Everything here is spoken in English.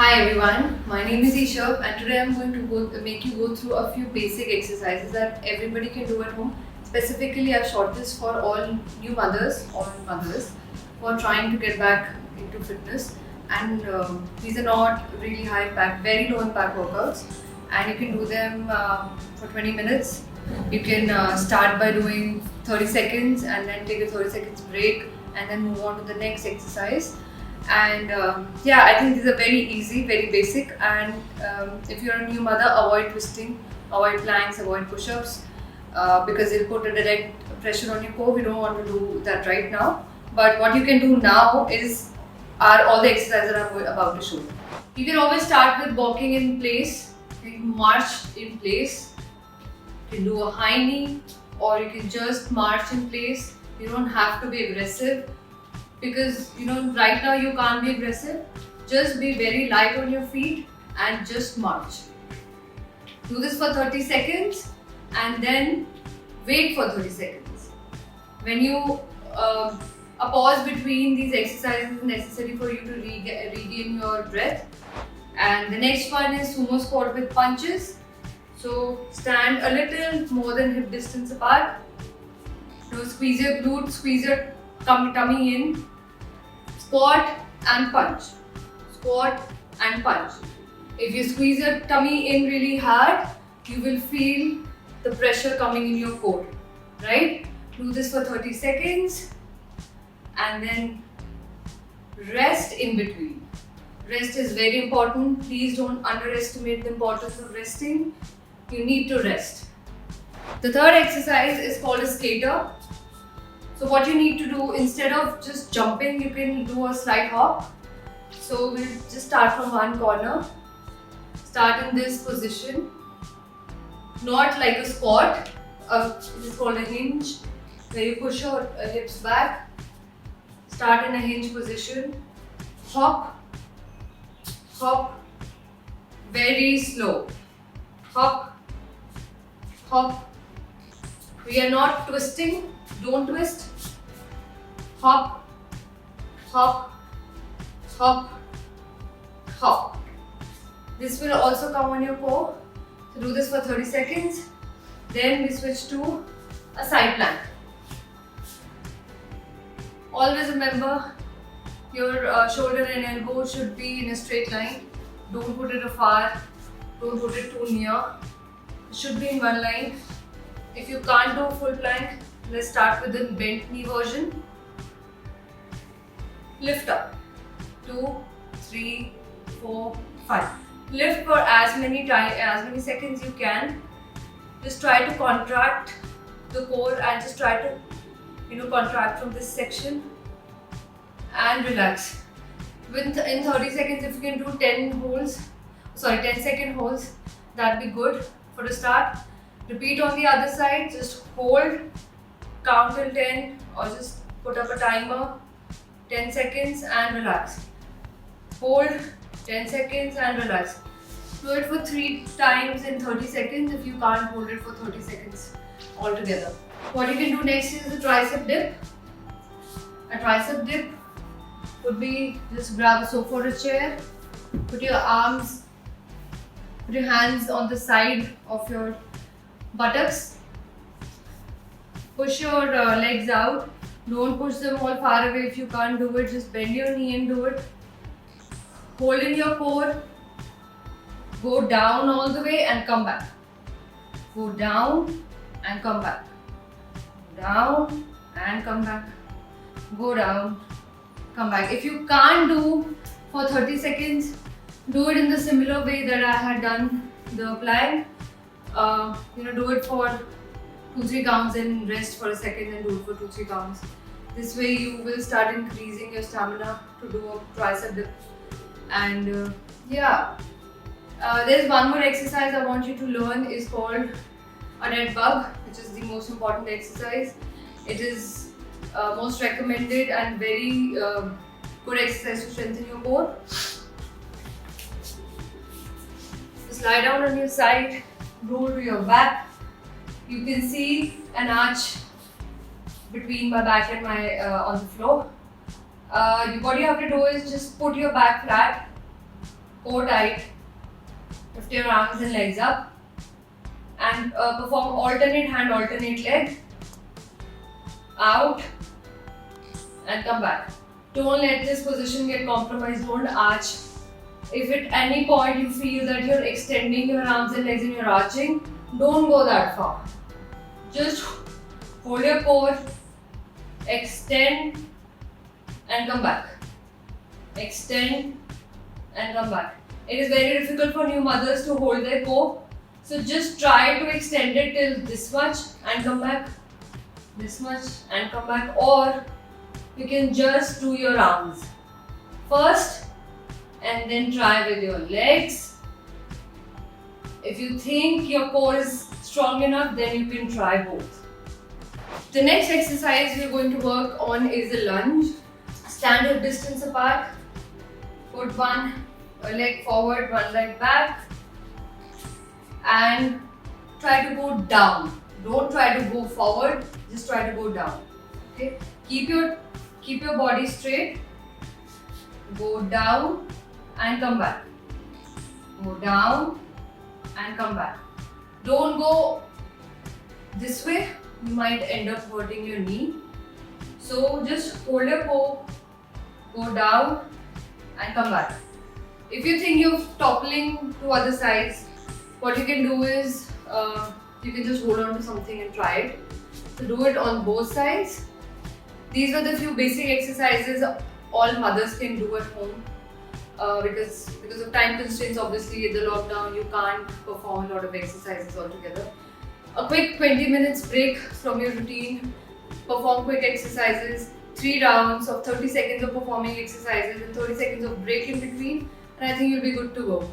Hi everyone, my name is Ishav and today I'm going to make you go through a few basic exercises that everybody can do at home. Specifically, I've shot this for all new mothers or mothers who are trying to get back into fitness. And these are not really high impact, very low impact workouts, and you can do them for 20 minutes. You can start by doing 30 seconds and then take a 30 seconds break and then move on to the next exercise. And yeah, I think these are very easy, very basic. And if you're a new mother, avoid twisting, avoid planks, avoid push-ups because it'll put a direct pressure on your core. We don't want to do that right now. But what you can do now are all the exercises that I'm about to show you. You can always start with walking in place, you can march in place. You can do a high knee, or you can just march in place. You don't have to be aggressive because right now you can't be aggressive. Just be very light on your feet and just march. Do this for 30 seconds and then wait for 30 seconds. When you a pause between these exercises is necessary for you to regain your breath. And the next one is sumo squat with punches. So stand a little more than hip distance apart. Squeeze your glutes, squeeze your tummy in. Squat and punch. Squat and punch. If you squeeze your tummy in really hard, you will feel the pressure coming in your core, right? Do this for 30 seconds and then rest in between. Rest is very important. Please don't underestimate the importance of resting. You need to rest. The third exercise is called a skater. So what you need to do, instead of just jumping, you can do a slight hop. So we'll just start from one corner. Start in this position. Not like a squat. It is called a hinge, where you push your hips back. Start in a hinge position. Hop. Hop. Very slow. Hop. Hop. We are not twisting. Don't twist. Hop. Hop. Hop. Hop. This will also come on your core. So do this for 30 seconds. Then we switch to a side plank. Always remember your shoulder and elbow should be in a straight line. Don't put it afar. Don't put it too near. It should be in one line. If you can't do full plank, let's start with the bent knee version. Lift up. 2, 3, 4, 5. Lift for as many seconds you can. Just try to contract the core and just try to contract from this section and relax. In 30 seconds, if you can do 10 second holds, that'd be good for the start. Repeat on the other side. Just hold, count till 10 or just put up a timer. 10 seconds and relax. Hold 10 seconds and relax. Do it for 3 times in 30 seconds if you can't hold it for 30 seconds altogether. What you can do next is a tricep dip. A tricep dip would be just grab a sofa or a chair, put your hands on the side of your buttocks, push your legs out. Don't push them all far away. If you can't do it, just bend your knee and do it. Hold in your core. Go down all the way and come back. Go down and come back. Down and come back. Go down, come back. If you can't do for 30 seconds, do it in the similar way that I had done the plank. Do it for 2-3 counts and rest for a second and do it for 2-3 counts. This way you will start increasing your stamina to do a tricep dip. And there's one more exercise I want you to learn. Is called a dead bug, which is the most important exercise. It is most recommended and very good exercise to strengthen your core. Just lie down on your side, roll to your back. You can see an arch between my back and my on the floor. What you have to do is just put your back flat core tight, lift your arms and legs up, and perform alternate hand, alternate leg, out and come back. Don't let this position get compromised, don't arch. If at any point you feel that you're extending your arms and legs and you're arching, don't go that far. Just hold your core, extend and come back. Extend and come back. It is very difficult for new mothers to hold their core. So just try to extend it till this much and come back. This much and come back. Or you can just do your arms first and then try with your legs. If you think your core is strong enough, then you can try both. The next exercise we're going to work on is a lunge. Stand hip distance apart. Put one leg forward, one leg back. And try to go down. Don't try to go forward, just try to go down. Okay? Keep your body straight. Go down and come back. Go down and come back. Don't go this way, you might end up hurting your knee. So just hold your core, go down and come back. If you think you're toppling to other sides, what you can do is you can just hold on to something and try it. So do it on both sides. These are the few basic exercises all mothers can do at home. Because of time constraints, obviously in the lockdown you can't perform a lot of exercises altogether. A quick 20 minutes break from your routine, perform quick exercises, 3 rounds of 30 seconds of performing exercises and 30 seconds of break in between, and I think you'll be good to go.